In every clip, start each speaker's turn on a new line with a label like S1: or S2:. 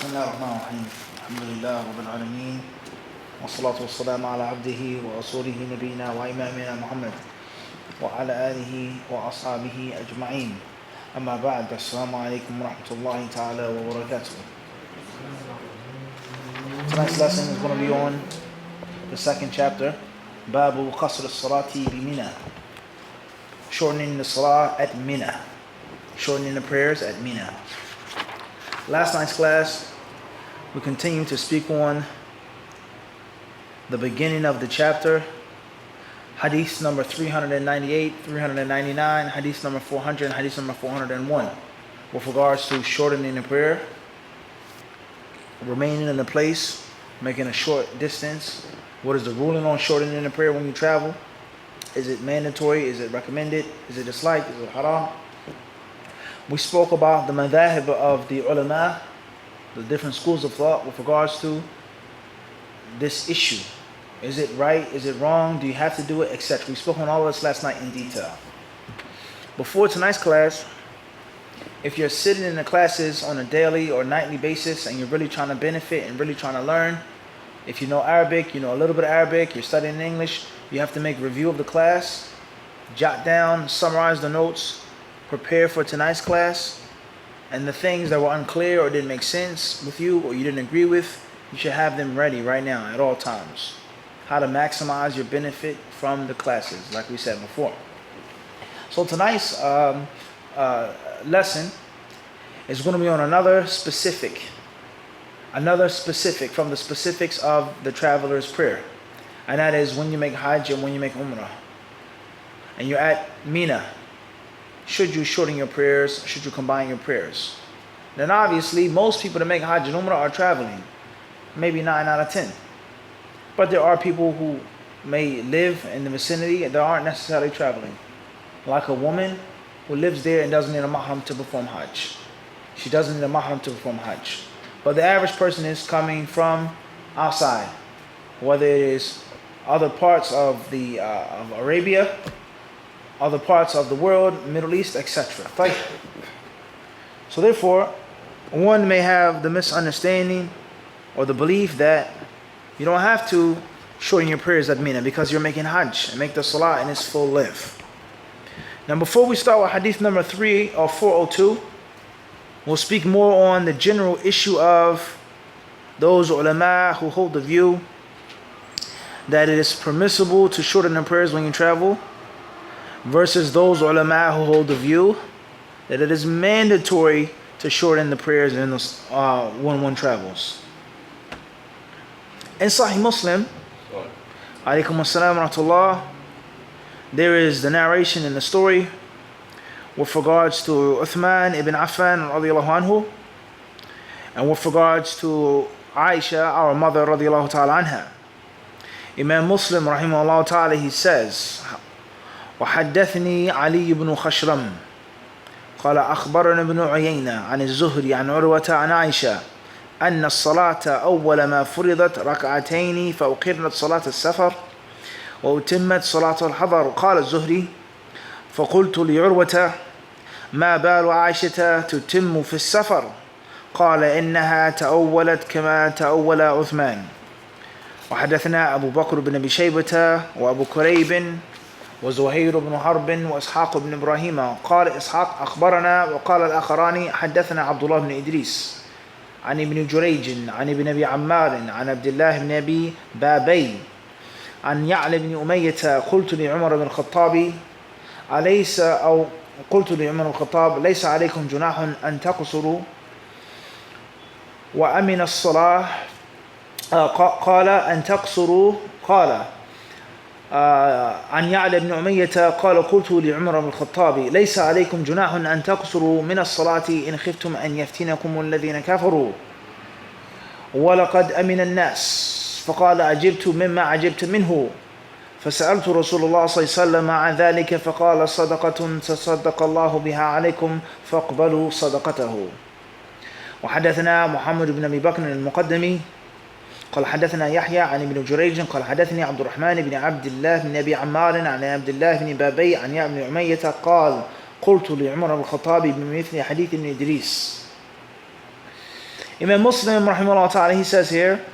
S1: بسم الله الرحمن الرحيم الحمد لله رب العالمين والصلاة والسلام على عبده ورسوله نبينا وإمامنا محمد وعلى آله وأصحابه أجمعين أما بعد السلام عليكم ورحمة الله تعالى وبركاته. Tonight's lesson is going to be on the second chapter, Babu Qasr al-Salati bi Mina, shortening the Salah at Mina, shortening the prayers at Mina. Last night's class, we continued to speak on the beginning of the chapter, Hadith number 398, 399, Hadith number 400, and Hadith number 401, with regards to shortening the prayer, remaining in the place, making a short distance. What is the ruling on shortening the prayer when you travel? Is it mandatory? Is it recommended? Is it disliked? Is it haram? We spoke about the madhahib of the ulama, the different schools of thought with regards to this issue. Is it right? Is it wrong? Do you have to do it? Etc. We spoke on all of this last night in detail. Before tonight's class, if you're sitting in the classes on a daily or nightly basis and you're really trying to benefit and really trying to learn, if you know Arabic, you know a little bit of Arabic, you're studying English, you have to make a review of the class, jot down, summarize the notes, prepare for tonight's class, and the things that were unclear or didn't make sense with you or you didn't agree with, you should have them ready right now at all times. How to maximize your benefit from the classes, like we said before. So tonight's lesson is going to be on another specific from the specifics of the traveler's prayer, and that is when you make Hajj and when you make Umrah and you're at Mina. Should you shorten your prayers? Should you combine your prayers? Then obviously most people that make Hajj and Umrah are traveling, maybe 9 out of 10. But there are people who may live in the vicinity and they aren't necessarily traveling, like a woman who lives there and doesn't need a mahram to perform Hajj. She doesn't need a mahram to perform Hajj. But the average person is coming from outside, whether it is other parts of Arabia, other parts of the world, Middle East, etc. So therefore, one may have the misunderstanding or the belief that you don't have to shorten your prayers at Mina because you're making Hajj and make the Salah in its full length. Now before we start with Hadith number 402, we'll speak more on the general issue of those ulama who hold the view that it is permissible to shorten the prayers when you travel, versus those ulama who hold the view that it is mandatory to shorten the prayers when one travels. In Sahih Muslim, alaykum assalam wa rahmatullah, there is the narration in the story with regards to Uthman ibn Affan radiallahu anhu, and with regards to Aisha, our mother radiallahu ta'ala anha. Imam Muslim rahimahullah ta'ala, he says, وحدثني علي بن خشرم قال أخبرنا ابن عيينة عن الزهري عن عروة عن عائشة أن الصلاة أول ما فرضت ركعتين فأقرت صلاة السفر وأتمت صلاة الحضر. قال الزهري فقلت لعروة ما بال عائشة تتم في السفر؟ قال إنها تأولت كما تأول عثمان. وحدثنا أبو بكر بن أبي شيبة وأبو كريب وزهير بن حرب وإسحاق بن إبراهيم. قال إسحاق أخبرنا، وقال الآخران حدثنا عبد الله بن إدريس عن ابن جريج عن ابن أبي عمار عن عبد الله بن أبي بابي عن يعلى بن أمية قلت لعمر بن الخطاب ليس عليكم جناح أن تقصروا وأمن الصلاة. قال أن تقصروا. قال عن يعلى بن أمية قال قلت لعمر بن الخطاب ليس عليكم جناح أن تقصروا من الصلاة إن خفتم أن يفتنكم الذين كفروا ولقد أمن الناس. فقال عجبت مما عجبت منه، فسألت رسول الله صلى الله عليه وسلم عن ذلك فقال صدقة تصدق الله بها عليكم فاقبلوا صدقته. وحدثنا محمد بن أبي بكر المقدمي قال حدثنا يحيى عن ابن جريج قال حدثني عبد الرحمن بن عبد الله بن أبي عمار عن عبد الله بن بابي عن ابن عمية قال قلت لعمر بن الخطاب بمثل حديث ابن إدريس. Imam Muslim, rahimahullah ta'ala, he says here,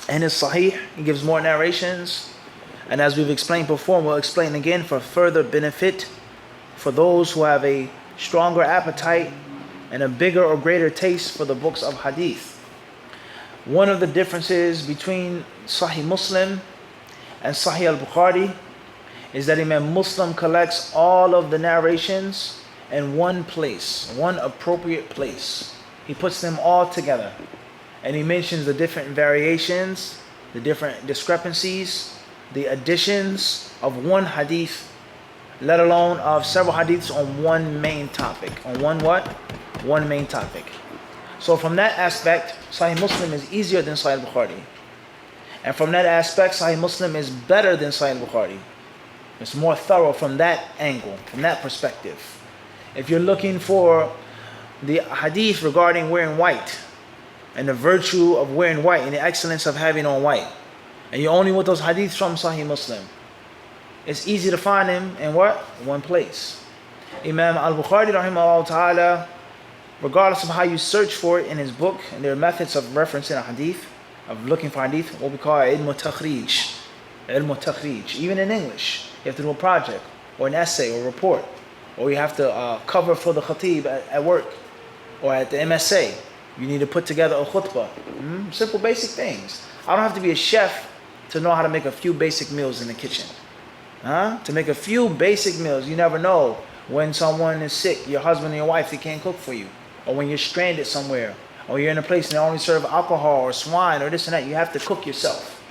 S1: in his Sahih, he gives more narrations. And as we've explained before, we'll explain again for further benefit for those who have a stronger appetite and a bigger or greater taste for the books of Hadith. One of the differences between Sahih Muslim and Sahih al-Bukhari is that Imam Muslim collects all of the narrations in one place, one appropriate place. He puts them all together. And he mentions the different variations, the different discrepancies, the additions of one hadith, let alone of several hadiths on one main topic. On one what? One main topic. So from that aspect, Sahih Muslim is easier than Sahih Bukhari. And from that aspect, Sahih Muslim is better than Sahih Bukhari. It's more thorough from that angle, from that perspective. If you're looking for the hadith regarding wearing white, and the virtue of wearing white, and the excellence of having on white, and you only want those hadiths from Sahih Muslim, it's easy to find them in what? One place. Imam al-Bukhari, rahimahullah ta'ala, regardless of how you search for it in his book, and there are methods of referencing a hadith, of looking for hadith, what we call ilm takhrij. Ilm takhrij. Even in English, you have to do a project, or an essay, or a report, or you have to cover for the khatib at work, or at the MSA. You need to put together a khutbah. Simple basic things. I don't have to be a chef to know how to make a few basic meals in the kitchen. To make a few basic meals. You never know when someone is sick, your husband and your wife, they can't cook for you. Or when you're stranded somewhere. Or you're in a place and they only serve alcohol or swine or this and that. You have to cook yourself.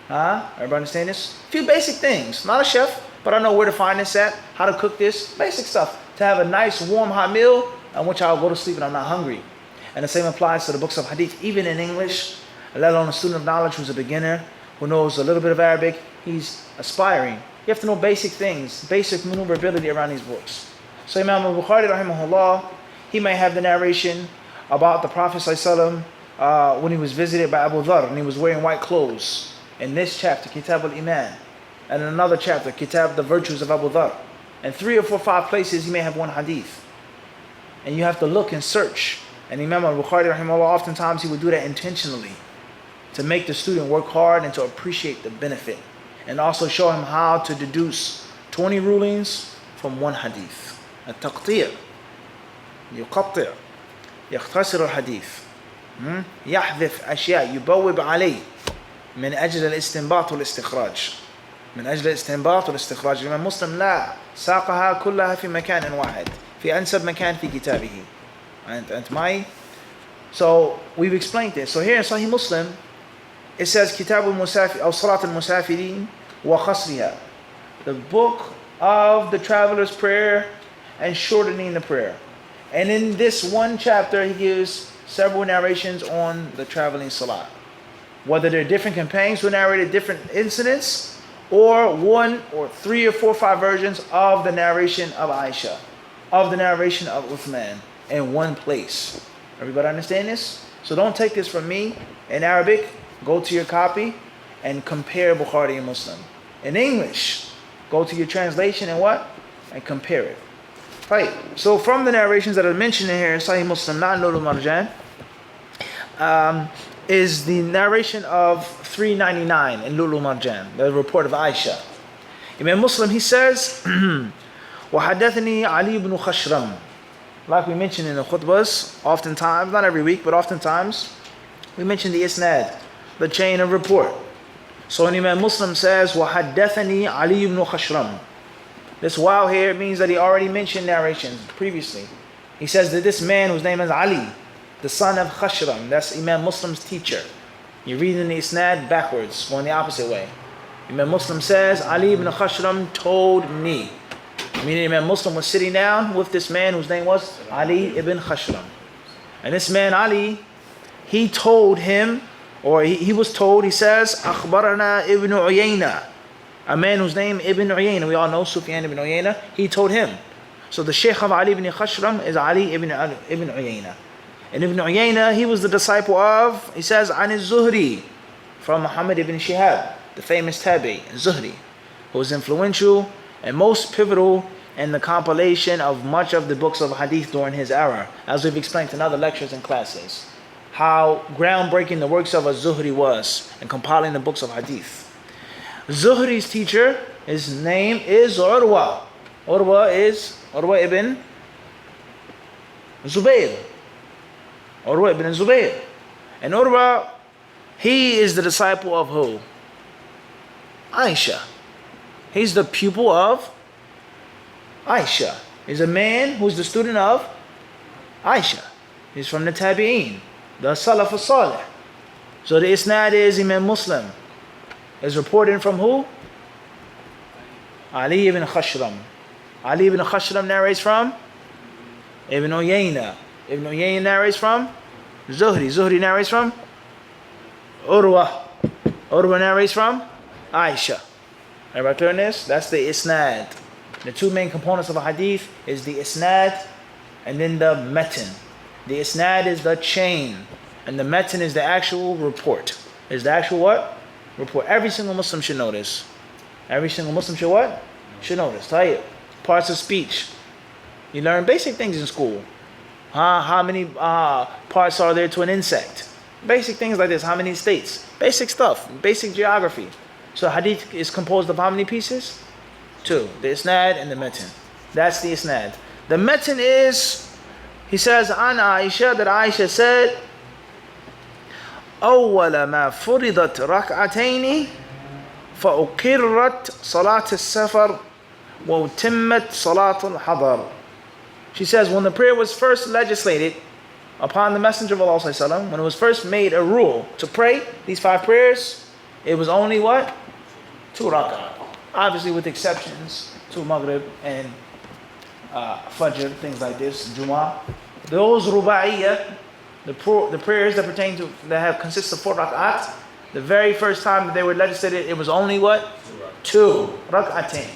S1: Everybody understand this? A few basic things. Not a chef, but I know where to find this at, how to cook this. Basic stuff. To have a nice warm hot meal on which I'll go to sleep and I'm not hungry. And the same applies to the books of hadith, even in English, let alone a student of knowledge who's a beginner, who knows a little bit of Arabic, he's aspiring. You have to know basic things, basic maneuverability around these books. So Imam al-Bukhari, rahimahullah, he may have the narration about the Prophet ﷺ, when he was visited by Abu Dharr and he was wearing white clothes. In this chapter, Kitab al-Iman. And in another chapter, Kitab the Virtues of Abu Dharr. In 3 or 4 or 5 places, he may have one hadith. And you have to look and search. And Imam al-Bukhari, rahimahullah, oftentimes he would do that intentionally to make the student work hard and to appreciate the benefit. And also show him how to deduce 20 rulings from one hadith. التقطيع يقطع يختصر الحديث يحذف أشياء يبوب عليه من أجل الاستنباط والاستخراج من أجل الاستنباط والاستخراج. الإمام مسلم لا ساقها كلها في مكان واحد في أنسب مكان في كتابه. And my, so we've explained this. So here in Sahih Muslim, it says Kitab al-Musafir or Salat al-Musafirin wa Khasriha, the book of the traveler's prayer and shortening the prayer. And in this one chapter, he gives several narrations on the traveling salat. Whether they're different companions who narrated different incidents, or 1 or 3 or 4 or 5 versions of the narration of Aisha, of the narration of Uthman, in one place. Everybody understand this? So don't take this from me in Arabic. Go to your copy and compare Bukhari and Muslim. In English, go to your translation and what? And compare it. Right. So from the narrations that are mentioned in here, Sahih Muslim, not wal-Marjan, is the narration of 399 in wal-Marjan, the report of Aisha. Imam Muslim, he says, وَحَدَّثَنِي عَلِي بْنُ خَشْرَمٍ. Like we mentioned in the khutbahs, oftentimes, not every week, but oftentimes, we mention the isnad, the chain of report. So when Imam Muslim says, وَحَدَّثَنِي عَلِي بْنُ خَشْرَمٍ, this wow here means that he already mentioned narrations previously. He says that this man whose name is Ali, the son of Khashram, that's Imam Muslim's teacher. You're reading the isnad backwards, going the opposite way. Imam Muslim says, Ali ibn Khashram told me. Meaning Imam Muslim was sitting down with this man whose name was Ali ibn Khashram. And this man Ali, he told him, or he was told, he says, أخبرنا ibn Uyayna. A man whose name Ibn Uyayna, we all know Sufyan ibn Uyayna, he told him. So the Shaykh of Ali ibn Khashram is Ali ibn Uyayna. And Ibn Uyayna, he was the disciple of, he says, An Zuhri, from Muhammad ibn Shihab, the famous Tabi, Zuhri, who was influential and most pivotal in the compilation of much of the books of hadith during his era, as we've explained in other lectures and classes. how groundbreaking the works of Zuhri was in compiling the books of Hadith. Zuhri's teacher, his name is Urwa. Urwa ibn Zubayr. Urwa ibn Zubayr. And Urwa, he is the disciple of who? Aisha. He's the pupil of Aisha. He's a man who's the student of Aisha. He's from the Tabi'een, the Salaf al-Salih. So the isnad is Imam Muslim. Is reported from who? Ali ibn Khashram. Ali ibn Khashram narrates from Ibn Uyayna. Ibn Uyayna narrates from Zuhri. Zuhri narrates from Urwa. Urwa narrates from Aisha. Everybody clear on this? That's the isnad. The two main components of a hadith is the isnad and then the metin. The isnad is the chain, and the metin is the actual report. Is the actual what? Report. Every single Muslim should know this. Every single Muslim should what? Should know this. Tayyib. Parts of speech. You learn basic things in school. How many parts are there to an insect? Basic things like this. How many states? Basic stuff. Basic geography. So hadith is composed of how many pieces? 2. The isnad and the metin. That's the isnad. The metin is, he says, An Aisha, that Aisha said, أول ما فرضت ركعتين فأقرت صلاة السفر وأتمت صلاة الحضر. She says, when the prayer was first legislated upon the Messenger of Allah ﷺ, when it was first made a rule to pray these 5 prayers, it was only what? 2 rak'ah. Obviously with exceptions to Maghrib and Fajr, things like this, Jumu'ah. Those Ruba'iyah, the prayers that pertain to, that have consist of 4 rak'at, the very first time that they were legislated, it was only what? 2 rak'atain.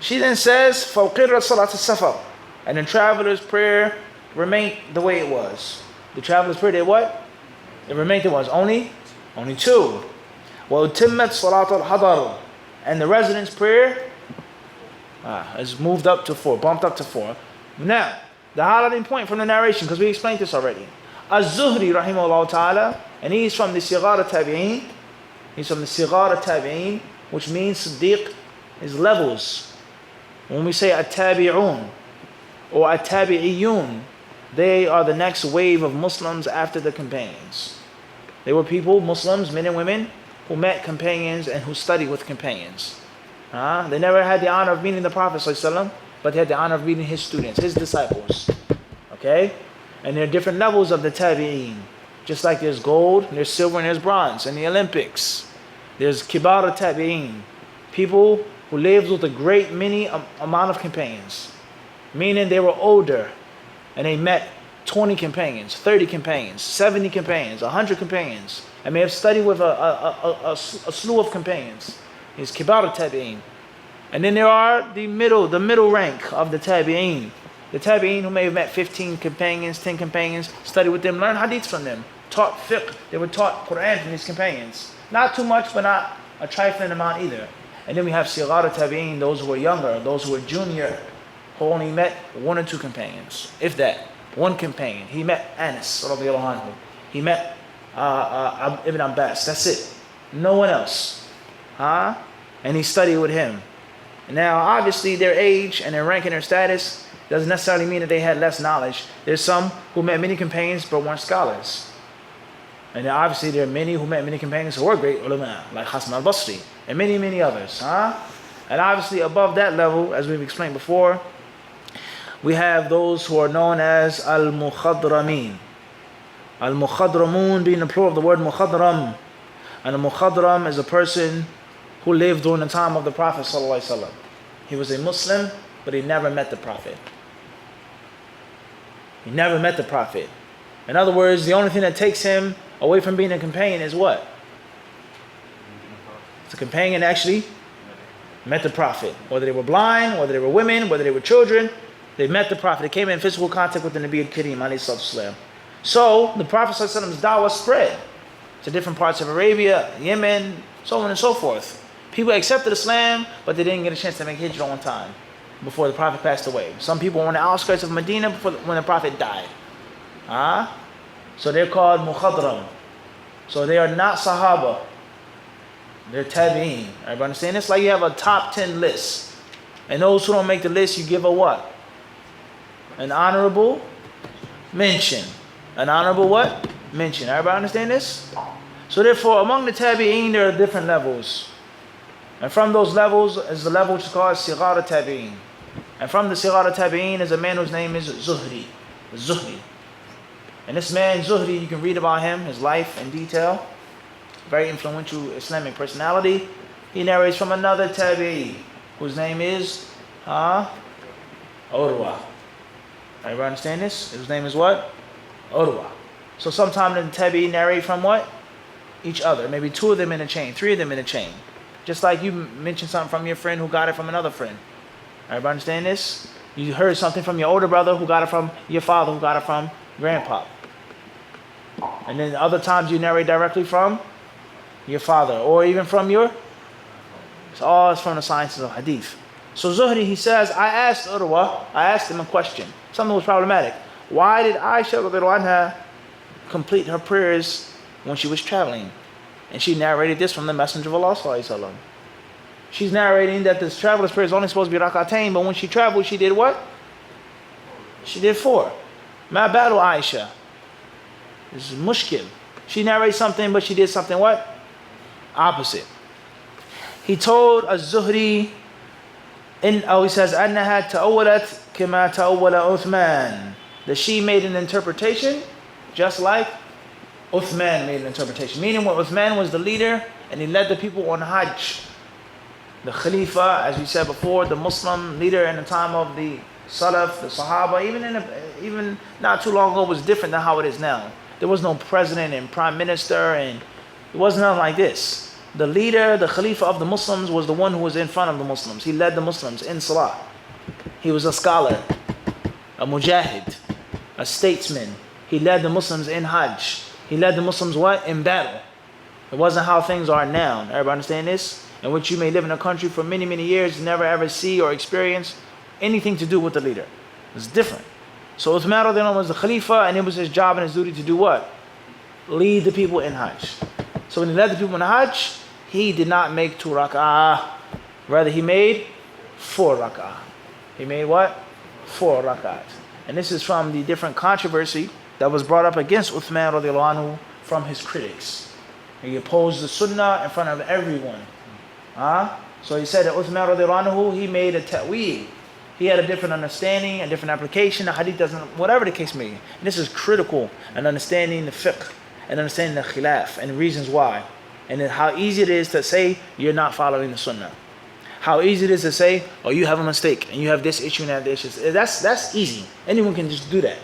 S1: She then says, فَوْقِرَّتْ صَلَاةُ السَّفَرِ, and the traveler's prayer remained the way it was. The traveler's prayer did what? It remained it was. Only 2. وَأُتِمَّتْ صَلَاةُ الْحَضَرِ, and the resident's prayer is moved up to 4, bumped up to 4. Now, the highlighting point from the narration, because we explained this already. Az-Zuhri, rahimahullah ta'ala, and he's from the Sighar al-Tabi'een. He's from the Sighar al-Tabi'een, which means Siddiq is levels. When we say at-Tabi'un or at-Tabi'iyun, they are the next wave of Muslims after the companions. They were people, Muslims, men and women, who met companions and who studied with companions. They never had the honor of meeting the Prophet ﷺ, but they had the honor of meeting his students, his disciples. Okay? And there are different levels of the Tabi'een. Just like there's gold, there's silver, and there's bronze in the Olympics. There's Kibar Tabi'een, people who lived with a great many amount of companions. Meaning they were older and they met 20 companions, 30 companions, 70 companions, 100 companions. I may have studied with a slew of companions. It's Kibar Tabi'een. And then there are the middle rank of the Tabi'een. The Tabi'een who may have met 15 companions, 10 companions, studied with them, learned hadiths from them, taught fiqh. They were taught Quran from these companions. Not too much, but not a trifling amount either. And then we have Sighar Tabi'een, those who were younger, those who were junior, who only met 1 or 2 companions, if that. 1 companion. He met Anas, radiallahu anhu. He met Ibn Abbas. That's it. No one else. And he studied with him. Now, obviously, their age and their rank and their status doesn't necessarily mean that they had less knowledge. There's some who met many companions but weren't scholars. And then obviously there are many who met many companions who were great ulama, like Hasan al-Basri, and many, many others. And obviously above that level, as we've explained before, we have those who are known as al-Mukhadrameen. Al-Mukhadramun being the plural of the word Mukhadram. And a Mukhadram is a person who lived during the time of the Prophet ﷺ. He was a Muslim, but he never met the Prophet. He never met the Prophet. In other words, the only thing that takes him away from being a companion is what? The companion actually met the Prophet. Whether they were blind, whether they were women, whether they were children, they met the Prophet. They came in physical contact with the Nabi al-Kareem ﷺ. So the Prophet ﷺ's da'wah spread to different parts of Arabia, Yemen, so on and so forth. People accepted Islam, but they didn't get a chance to make hijrah on time before the Prophet passed away. Some people were on the outskirts of Medina when the Prophet died. So they're called mukhadram. So they are not sahaba. They're tabi'een. Everybody understand this? Like you have a top 10 list. And those who don't make the list, you give a what? An honorable mention. An honorable what? Mention. Everybody understand this? So therefore, among the tabi'een, there are different levels. And from those levels is the level which is called sighar tabi'een. And from the sighar tabi'een is a man whose name is Zuhri. Zuhri. And this man, Zuhri, you can read about him, his life in detail. Very influential Islamic personality. He narrates from another tabi'i, whose name is Urwa. Everybody understand this? His name is what? Urwa. So sometimes the tabi'i narrate from what? Each other. Maybe two of them in a chain, three of them in a chain. Just like you mentioned something from your friend who got it from another friend. Everybody understand this? You heard something from your older brother who got it from your father who got it from grandpa. And then other times you narrate directly from your father or even from your... It's all from the sciences of hadith. So Zuhri, he says, I asked him a question. Something was problematic. Why did Aisha radiallahu anha complete her prayers when she was traveling? And she narrated this from the Messenger of Allah sallallahu alaihi wasallam. She's narrating that this traveler's prayer is only supposed to be rak'atayn, but when she traveled, she did what? She did 4. Ma balu Aisha. This is mushkil. She narrates something, but she did something what? Opposite. He told Az-Zuhri, he says, أنها تأولت كما تأول Uthman. That she made an interpretation just like Uthman made an interpretation. Meaning when Uthman was the leader and he led the people on Hajj, the Khalifa, as we said before, the Muslim leader in the time of the Salaf, the Sahaba, even not too long ago was different than how it is now. There was no president and prime minister and it wasn't nothing like this. The leader, the Khalifa of the Muslims was the one who was in front of the Muslims. He led the Muslims in Salah. He was a scholar, a mujahid, a statesman. He led the Muslims in Hajj. He led the Muslims what? In battle. It wasn't how things are now. Everybody understand this? In which you may live in a country for many, many years, never ever see or experience anything to do with the leader. It's different. So Uthman radiallahu anhu was the Khalifa and it was his job and his duty to do what? Lead the people in Hajj. So when he led the people in Hajj, he did not make 2 rak'ah. Rather, he made 4 rak'ah. He made what? 4 rak'ahs. And this is from the different controversy that was brought up against Uthman radiallahu anhu from his critics. He opposed the sunnah in front of everyone. So he said that Uthman radiallahu anhu, he made a ta'weel. He had a different understanding, a different application. The hadith doesn't, whatever the case may be. And this is critical in understanding the fiqh and understanding the khilaf and reasons why. And then how easy it is to say you're not following the sunnah. How easy it is to say, oh, you have a mistake and you have this issue and that issue. That's easy. Anyone can just do that.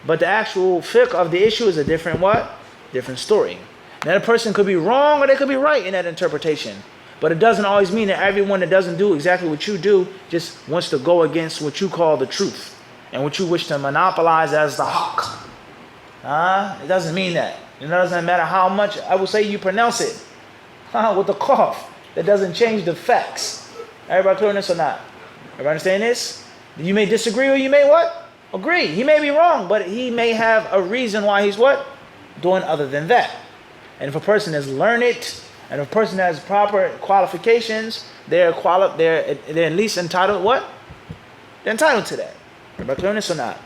S1: But the actual fiqh of the issue is a different what? Different story. Now, a person could be wrong or they could be right in that interpretation. But it doesn't always mean that everyone that doesn't do exactly what you do just wants to go against what you call the truth and what you wish to monopolize as the haqq. It doesn't mean that. It doesn't matter how much, I will say you pronounce it with the qaf. That doesn't change the facts. Everybody clear on this or not? Everybody understand this? You may disagree or you may what? Agree. He may be wrong, but he may have a reason why he's what? Doing other than that. And if a person has learned it, and if a person has proper qualifications, they're at least entitled what? They're entitled to that. Everybody clear on this or not?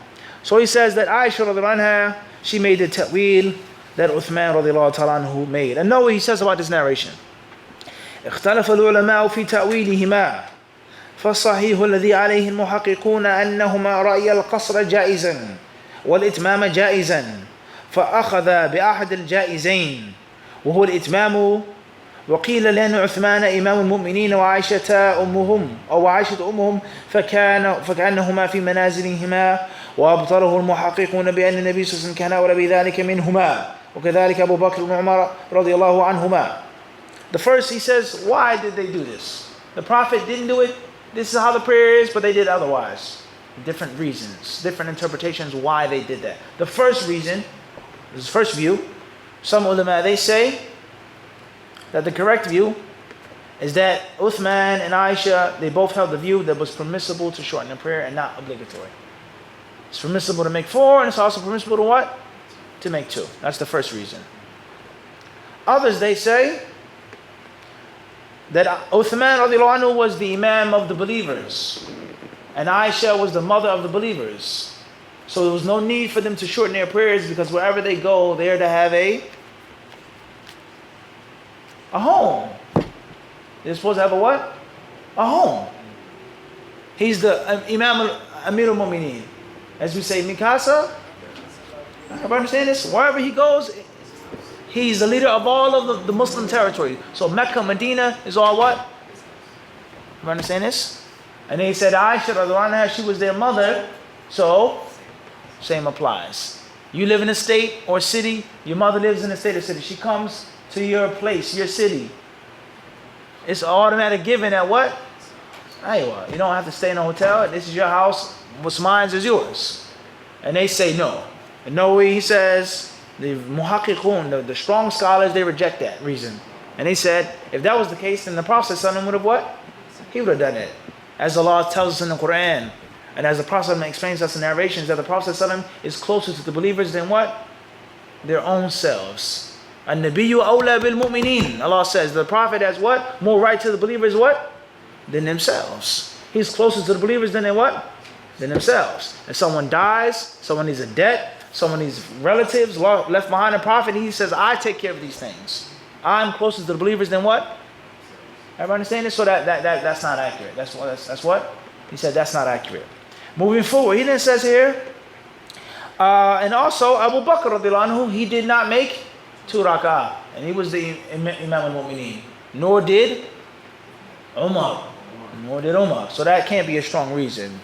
S1: So he says that Aisha radiallahu anha, she made the ta'weel that Uthman radiallahu ta'ala anhu made. And know what he says about this narration. اختلف العلماء في تأويلهما فالصحيح الذي عليه المحققون أنهما رأي القصر جائزا والإتمام جائزا فأخذ بأحد الجائزين وهو الإتمام وقيل لأن عثمان إمام المؤمنين وعائشة أمهم فكأنهما في منازلهما وأبطله المحققون بأن النبي صلى الله عليه وسلم كان أولى بذلك منهما وكذلك أبو بكر وعمر رضي الله عنهما. The first, he says, why did they do this? The Prophet didn't do it. This is how the prayer is, but they did otherwise. Different reasons, different interpretations why they did that. The first reason, this is the first view, some ulama, they say that the correct view is that Uthman and Aisha, they both held the view that it was permissible to shorten the prayer and not obligatory. It's permissible to make 4, and it's also permissible to what? to make two. That's the first reason. Others, they say that Uthman radiallahu anhu was the imam of the believers, and Aisha was the mother of the believers. So there was no need for them to shorten their prayers, because wherever they go, they're to have a home. They're supposed to have a what? A home. He's the Imam Amir al-Mu'mineen. As we say, Mikasa. Everybody understand this? Wherever he goes, he's the leader of all of the Muslim territory. So Mecca, Medina is all what? You understand this? And they said Aisha radiallahu anha, she was their mother. So same applies. You live in a state or city, your mother lives in a state or city. She comes to your place, your city. It's an automatic given that what? Aywa, you don't have to stay in a hotel. This is your house. What's mine is yours. And they say no. And no, he says, the muhaqqiqun, the strong scholars, they reject that reason. And they said, if that was the case, then the Prophet ﷺ would have what? He would have done it. As Allah tells us in the Quran, and as the Prophet ﷺ explains to us in narrations, that the Prophet ﷺ is closer to the believers than what? Their own selves. An-nabiyyu awla bil mu'mineen. Allah says, the Prophet has what? More right to the believers what? Than themselves. He's closer to the believers than they what? Than themselves. If someone dies, someone needs a debt, someone needs relatives left behind, the Prophet, he says, I take care of these things. I'm closer to the believers than what? Everybody understand this? So that's not accurate. That's what? He said that's not accurate. Moving forward, he then says here, and also Abu Bakr radiallahu anhu, he did not make 2 rak'ah. And he was the Imam al-Mu'mineen. Nor did Umar. So that can't be a strong reason.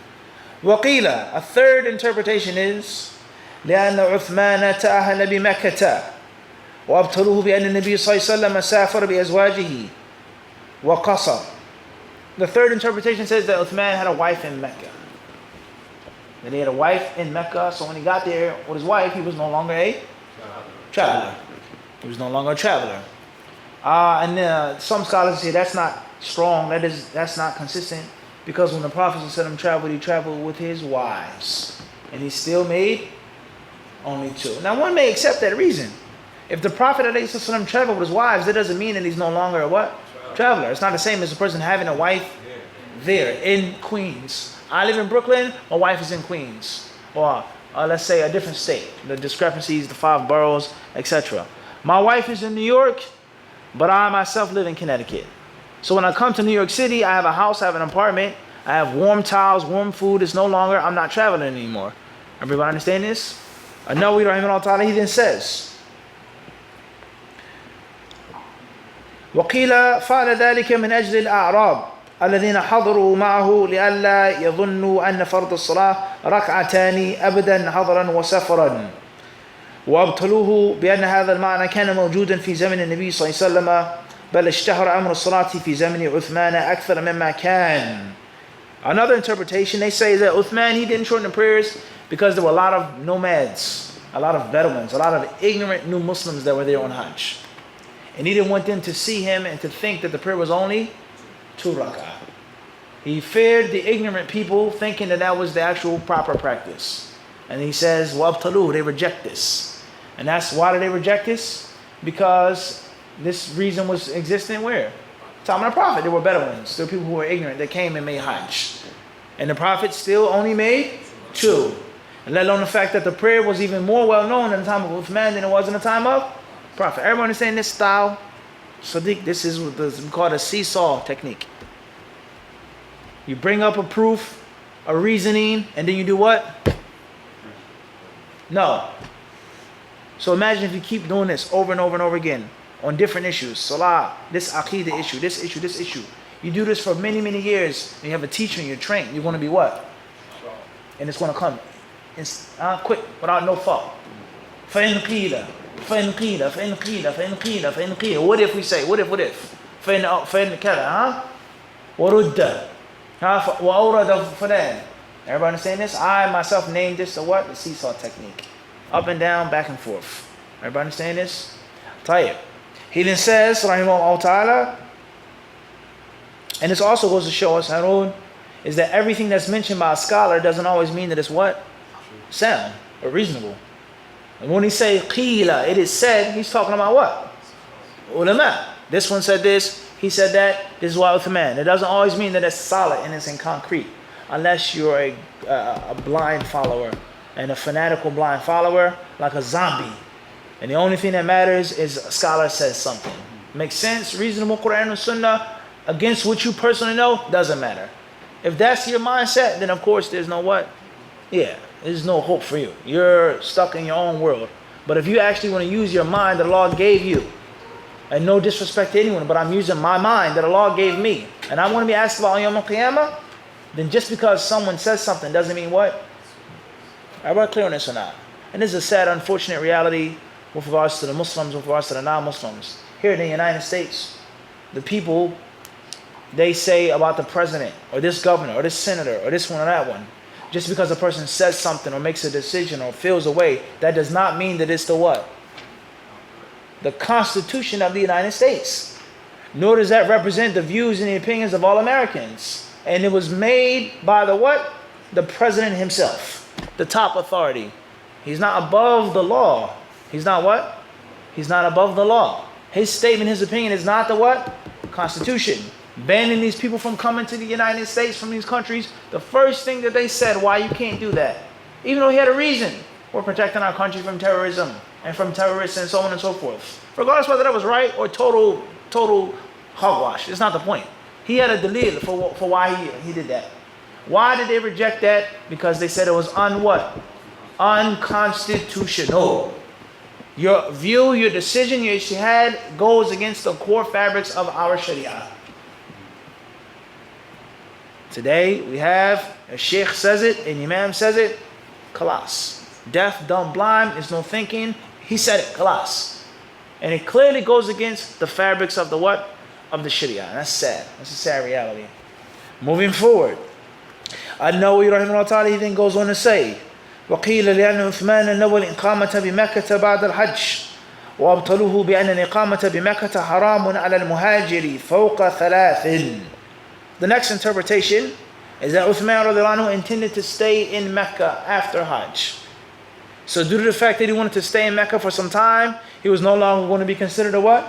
S1: Waqila, a third interpretation is لأن عثمان تأهل بمكة وأبطلوه بأن النبي صلى الله عليه وسلم سافر بأزواجه وقصر. The third interpretation says that Uthman had a wife in Mecca. That he had a wife in Mecca, so when he got there with his wife, he was no longer a traveler. He was no longer a traveler. And some scholars say that's not strong, that's not consistent, because when the Prophet ﷺ traveled, he traveled with his wives. And he still made only 2. Now one may accept that reason. If the Prophet ﷺ traveled with his wives, that doesn't mean that he's no longer a what? Traveler. It's not the same as a person having a wife there in Queens. I live in Brooklyn, my wife is in Queens. Or let's say a different state. The discrepancies, the 5 boroughs, etc. My wife is in New York, but I myself live in Connecticut. So when I come to New York City, I have a house, I have an apartment, I have warm towels, warm food. It's no longer, I'm not traveling anymore. Everybody understand this? An-Nawawi rahimahullah ta'ala, he then says, وقيل فعل ذلك من أجل الأعراب الذين حضروا معه لئلا يظنوا أن فرض الصلاة ركعتان أبدا حضرا وسفرا وابطلوه بأن هذا المعنى كان موجودا في زمن النبي صلى الله عليه وسلم بل اشتهر أمر الصلاة في زمن عثمان أكثر مما كان. Another interpretation, they say that Uthman, he didn't shorten the prayers because there were a lot of nomads, a lot of Bedouins, a lot of ignorant new Muslims that were there on Hajj. And he didn't want them to see him and to think that the prayer was only 2 rak'ah. He feared the ignorant people thinking that that was the actual proper practice. And he says, وَأَبْطَلُوهُ, they reject this. And that's why did they reject this? Because this reason was existent where? Time of the Prophet, there were Bedouins. There were people who were ignorant that came and made Hajj. And the Prophet still only made 2. And let alone the fact that the prayer was even more well known in the time of Uthman than it was in the time of Prophet. Everyone understand this style? Sadiq, this is what we call a seesaw technique. You bring up a proof, a reasoning, and then you do what? No. So imagine if you keep doing this over and over and over again on different issues. Salah, this aqidah issue, this issue, this issue. You do this for many, many years, and you have a teacher and you're trained. You're going to be what? And it's going to come quick, without no fault. فَإِنْ قِيلَ فَإِنْ قِيلَ فَإِنْ قِيلَ فَإِنْ قِيلَ فَإِنْ قِيلَ. What if we say? What if? فَإِنْ كَذَا وَرُدَّ وَأَوْرَدَ فُلَانٍ. Everybody understand this? I myself named this the what? The seesaw technique. Up and down, back and forth. Everybody understand this? Tayyib. He then says, rahimahullah ta'ala, and this also goes to show us, Harun, is that everything that's mentioned by a scholar doesn't always mean that it's what? Sound or reasonable. And when he say qila, it is said, he's talking about what? Ulama. This one said this, he said that. This is why Uthman. It doesn't always mean that it's solid and it's in concrete, unless you're a blind follower and a fanatical blind follower, like a zombie. And the only thing that matters is a scholar says something. Makes sense? Reasonable Quran and Sunnah against what you personally know, doesn't matter. If that's your mindset, then of course there's no what? Yeah, there's no hope for you. You're stuck in your own world. But if you actually want to use your mind that Allah gave you, and no disrespect to anyone, but I'm using my mind that Allah gave me, and I want to be asked about on Yawm al-Qiyamah, then just because someone says something doesn't mean what? Are we clear on this or not? And this is a sad, unfortunate reality with regards to the Muslims, with regards to the non-Muslims. Here in the United States, the people, they say about the president, or this governor, or this senator, or this one or that one, just because a person says something or makes a decision or feels a way, that does not mean that it's the what? The Constitution of the United States. Nor does that represent the views and the opinions of all Americans. And it was made by the what? The president himself, the top authority. He's not above the law. He's not what? He's not above the law. His statement, his opinion is not the what? Constitution. Banning these people from coming to the United States from these countries. The first thing that they said, why you can't do that? Even though he had a reason. We're protecting our country from terrorism and from terrorists and so on and so forth. Regardless whether that was right or total hogwash. It's not the point. He had a dalil for why he did that. Why did they reject that? Because they said it was unconstitutional. Your view, your decision, your ijtihad goes against the core fabrics of our sharia. Today we have a sheikh says it, an imam says it, khalas. Deaf, dumb, blind, there's no thinking. He said it, khalas. And it clearly goes against the fabrics of the what? Of the sharia. And that's sad. That's a sad reality. Moving forward. An-Nawawi rahimahullah ta'ala, he then goes on to say, وقيل لأن عثمان نوى الإقامة بمكة بعد الحج وأبطلوه بأن الإقامة بمكة حرام على المهاجر فوق ثلاث. The next interpretation is that Uthman radiallahu anhu intended to stay in Mecca after Hajj. So due to the fact that he wanted to stay in Mecca for some time, he was no longer going to be considered a what?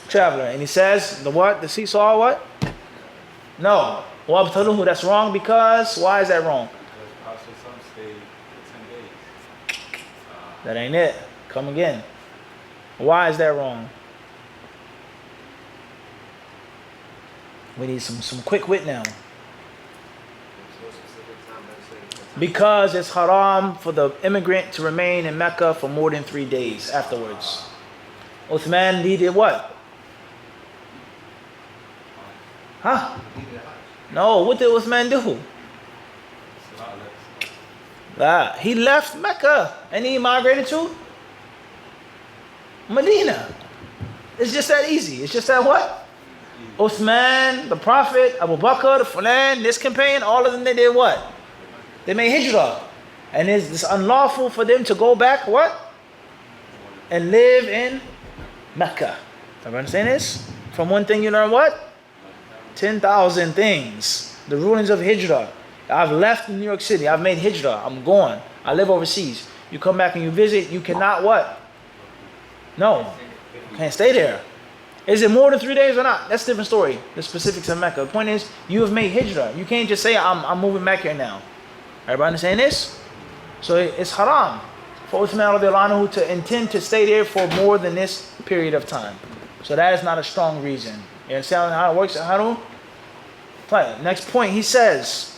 S1: Traveler. And he says, the what? The seesaw what? No. وَأَبْطَلُوهُ, that's wrong because, why is that wrong? That ain't it. Come again. Why is that wrong? We need some quick wit now. Because it's haram for the immigrant to remain in Mecca for more than 3 days afterwards. Uthman needed what? Huh? No, what did Uthman do? He left Mecca and he migrated to Medina. It's just that easy. It's just that what? Uthman, the Prophet, Abu Bakr, Fulan, this companion, all of them, they did what? They made hijrah. And it's unlawful for them to go back, what? And live in Mecca. Everybody understand this? From one thing you learn what? 10,000 things. The rulings of hijrah. I've left New York City. I've made hijrah. I'm gone. I live overseas. You come back and you visit. You cannot what? No. You can't stay there. Is it more than 3 days or not? That's a different story. The specifics of Mecca. The point is, you have made hijrah. You can't just say, I'm moving back here now. Everybody understand this? So it's haram for Uthman radiallahu anhu to intend to stay there for more than this period of time. So that is not a strong reason. You understand how it works? Next point, he says,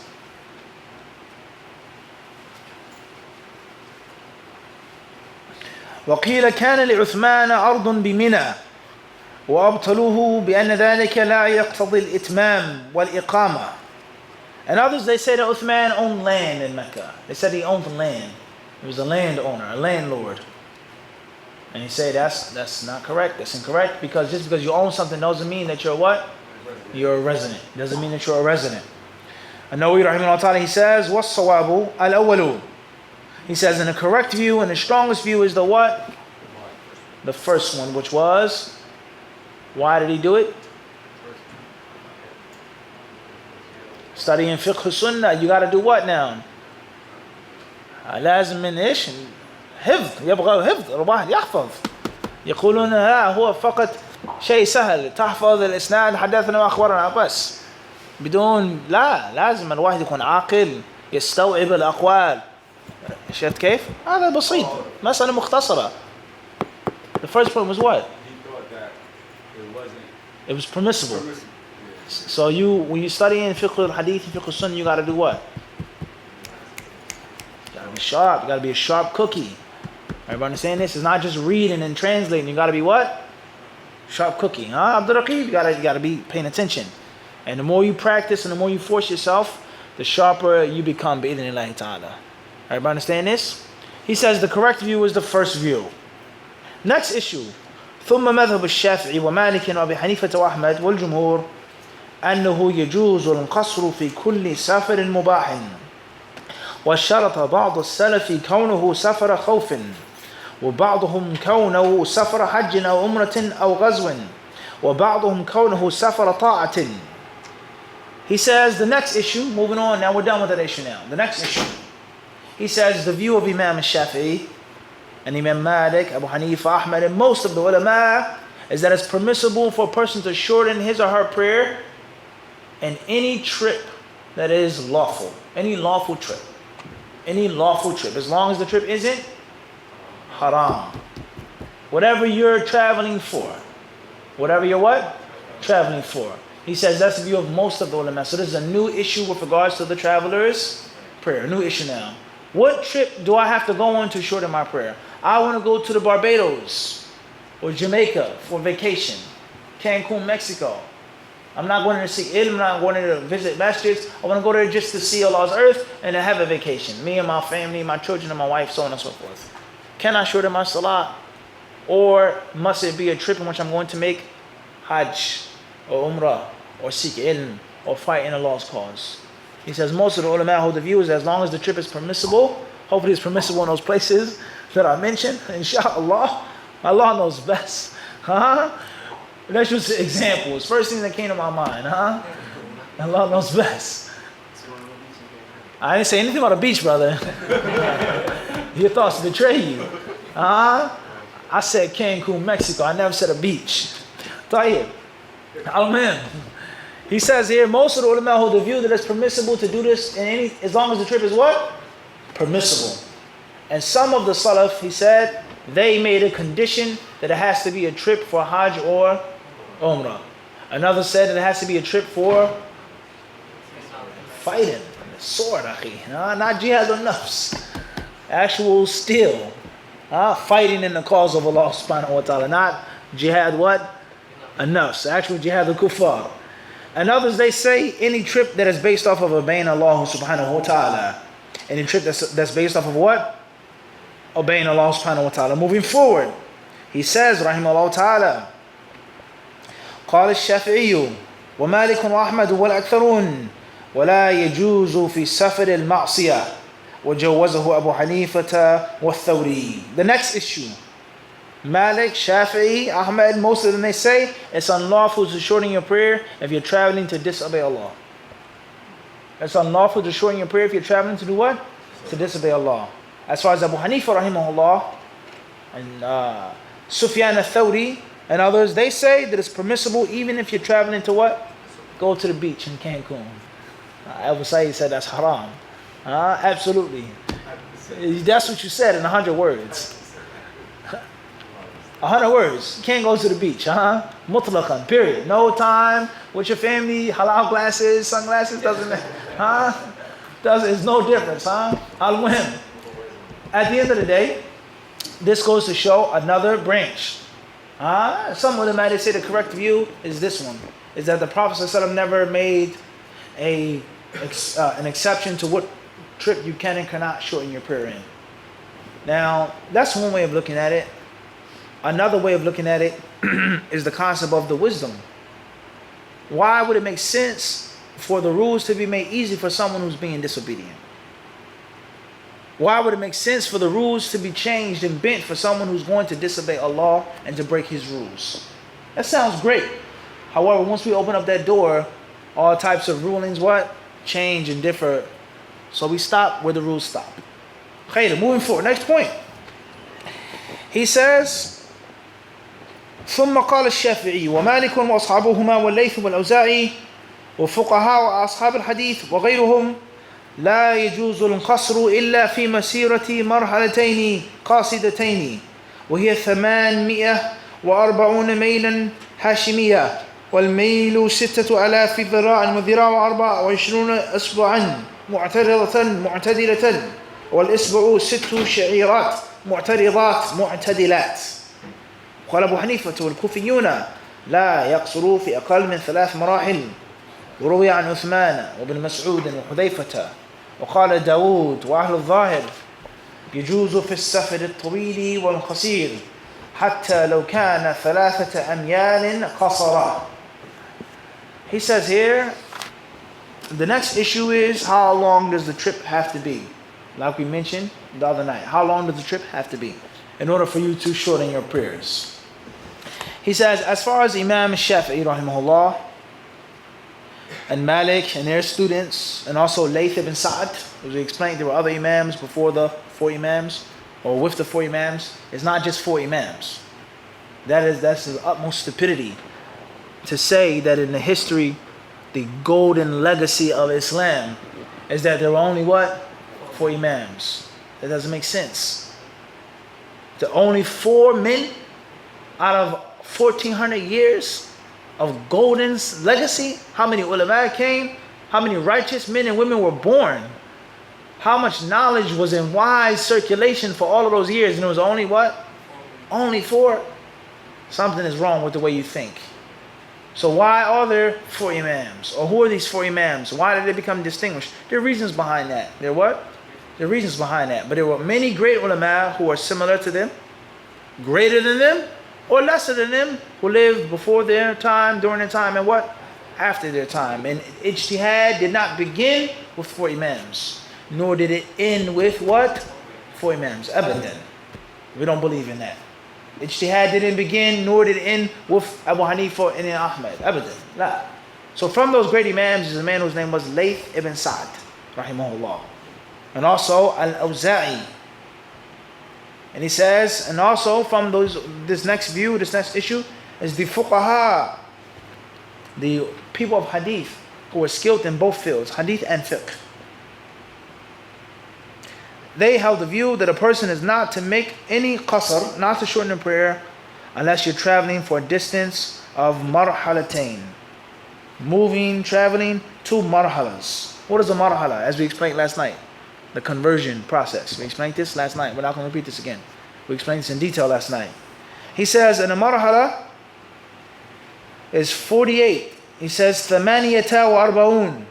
S1: وقيل كان لعثمان أرض بمنى وأبطلوه بأن ذلك لا يقتضي الإتمام والإقامة. And others, they say that Uthman owned land in Mecca. They said he owned land. He was a landowner, a landlord. And he said that's not correct. That's incorrect because just because you own something doesn't mean that you're what? You're a resident. Doesn't mean that you're a resident. An-Nawawi rahimahullah ta'ala, he says, وَالصَّوَابُ الْأَوَّلُ. He says, and the correct view and the strongest view is the what? The first one, which was, why did he do it? Studying fiqh sunnah, you got to do what now? Lazim min ish, حفظ، يبغى حفظ، الواحد يحفظ. يقولون لا هو فقط شيء سهل، تحفظ الإسناد حدثنا وأخبرنا بس، بدون لا، لازم الواحد يكون عاقل يستوعب الأقوال. شفت كيف؟ هذا بسيط، مسألة مختصرة. The first point was what?
S2: He thought that it wasn't.
S1: It was permissible.
S2: Permissible.
S1: So when you study in fiqh al-hadith and fiqh al-sunnah, you got to do what? You got to be sharp. You got to be a sharp cookie. Everybody understand this? It's not just reading and translating. You got to be what? Sharp cookie. Huh? Abdul Raqib, you got to be paying attention. And the more you practice and the more you force yourself, the sharper you become, bi'idhnillahi ta'ala. Everybody understand this? He says the correct view is the first view. Next issue. ثم مذهب الشافعي ومالك وأبي حنيفة وأحمد والجمهور أنه يجوز القصر في كل سفر مباح، وشرط بعض السلف كونه سفر خوف، وبعضهم كونه سفر حج أو عمرة أو غزو، وبعضهم كونه سفر طاعة. He says the next issue, moving on, now we're done with that issue now. The next issue. He says the view of Imam al-Shafi'i and Imam Malik, Abu Hanifa, Ahmad, and most of the ulama is that it's permissible for a person to shorten his or her prayer in any trip that is lawful. Any lawful trip. Any lawful trip. As long as the trip isn't haram. Whatever you're traveling for. Whatever you're what? Traveling for. He says that's the view of most of the ulama. So this is a new issue with regards to the traveler's prayer. A new issue now. What trip do I have to go on to shorten my prayer? I want to go to the Barbados or Jamaica for vacation. Cancun, Mexico. I'm not going to see ilm, I'm not going to visit masjids. I want to go there just to see Allah's earth and to have a vacation. Me and my family, my children and my wife, so on and so forth. Can I shorten my salah? Or must it be a trip in which I'm going to make hajj or umrah or seek ilm or fight in Allah's cause? He says most of the ulama hold the view is as long as the trip is permissible, hopefully it's permissible in those places that I mentioned, inshallah, Allah knows best. That's just examples. First thing that came to my mind, Allah knows best. I didn't say anything about a beach, brother. Your thoughts betray you. I said Cancun, Mexico. I never said a beach. Tayyib. Al-Mim. He says here, most of the ulama hold the view that it's permissible to do this in any, as long as the trip is what? Permissible. And some of the Salaf, he said, they made a condition that it has to be a trip for Hajj or Umrah. Another said that it has to be a trip for fighting. Sword, akhi. Not jihad or nafs. Actual steel. Fighting in the cause of Allah subhanahu wa ta'ala. Not jihad what? A nafs. Actual jihad al-kuffar. And others, they say any trip that is based off of obeying Allah subhanahu wa ta'ala. Any trip that's based off of what? Obeying Allah subhanahu wa ta'ala. Moving forward, he says, rahimahullah ta'ala, قال الشافعي ومالك وأحمد والأكثرون ولا يجوز في سفر المعصية وجوزه أبو حنيفة والثوري. The next issue, Malik, Shafi'i, Ahmad, most of them they say it's unlawful to shorten your prayer if you're traveling to disobey Allah. It's unlawful to shorten your prayer if you're traveling to do what? To disobey Allah. As far as Abu Hanifa rahimahullah and Sufyan al-Thawri and others, they say that it's permissible even if you're traveling to what? Go to the beach in Cancun. Abu Sa'id said that's haram. Absolutely. That's what you said in 100 words. 100 words. You can't go to the beach. Mutlaqan, period. No time with your family, halal glasses, sunglasses, doesn't matter. There's no difference. Al-Muhim. At the end of the day, this goes to show another branch. Some ulama they say the correct view is this one, is that the Prophet ﷺ never made an exception to what trip you can and cannot shorten your prayer in. Now, that's one way of looking at it. Another way of looking at it is the concept of the wisdom. Why would it make sense for the rules to be made easy for someone who's being disobedient? Why would it make sense for the rules to be changed and bent for someone who's going to disobey Allah and to break His rules? That sounds great. However, once we open up that door, all types of rulings, what? Change and differ. So we stop where the rules stop. Okay, moving forward. Next point. He says, ثم قال الشافعي ومالك وأصحابهما والليث والأوزاعي وفقهاء وأصحاب الحديث وغيرهم لا يجوز القصر إلا في مسيرة مرحلتين قاصدتين وهي 840 ميلا هاشمية والميل 6000 ذراع وذراع 24 إصبعا معتدلة والإصبع 6 شعيرات معترضات معتدلات. قال أبو حنيفة والكوفيون لا يقصروا في أقل من 3 مراحل. وروي عن عثمان وابن مسعود وحذيفة. وقال داود وأهل الظاهر يجوز في السفر الطويل والقصير حتى لو كان 3 أميال قصرا. He says here, the next issue is how long does the trip have to be? Like we mentioned the other night, how long does the trip have to be in order for you to shorten your prayers? He says, as far as Imam Shafi'i rahimahullah and Malik and their students, and also Layth ibn Sa'd, as we explained, there were other Imams before the 4 Imams, or with the 4 Imams. It's not just 4 Imams. That's the utmost stupidity to say that in the history, the golden legacy of Islam is that there were only what? 4 Imams. That doesn't make sense. The only 4 men out of 1400 years of golden legacy. How many ulama came? How many righteous men and women were born? How much knowledge was in wide circulation for all of those years? And it was only what? Only 4? Something is wrong with the way you think. So why are there 4 Imams? Or who are these 4 Imams? Why did they become distinguished? There are reasons behind that. There what? There are reasons behind that. But there were many great ulama who are similar to them, greater than them, or lesser than them, who lived before their time, during their time, and what? After their time. And ijtihad did not begin with 4 Imams, nor did it end with what? 4 Imams. Abadan. We don't believe in that. Ijtihad didn't begin, nor did it end with Abu Hanifa and Ahmad. Abadan. La. So from those great Imams is a man whose name was Layth ibn Sa'd, rahimahullah. And also Al-Awza'i. And he says, and also from this next view, this next issue, is the fuqaha, the people of hadith, who were skilled in both fields, hadith and fiqh. They held the view that a person is not to make any qasr, not to shorten a prayer, unless you're traveling for a distance of marhalatain. Traveling 2 marhalas. What is a marhala? As we explained last night, the conversion process. We explained this last night. We're not going to repeat this again. We explained this in detail last night. He says, and a marhala is 48. He says, ثمانية وأربعون.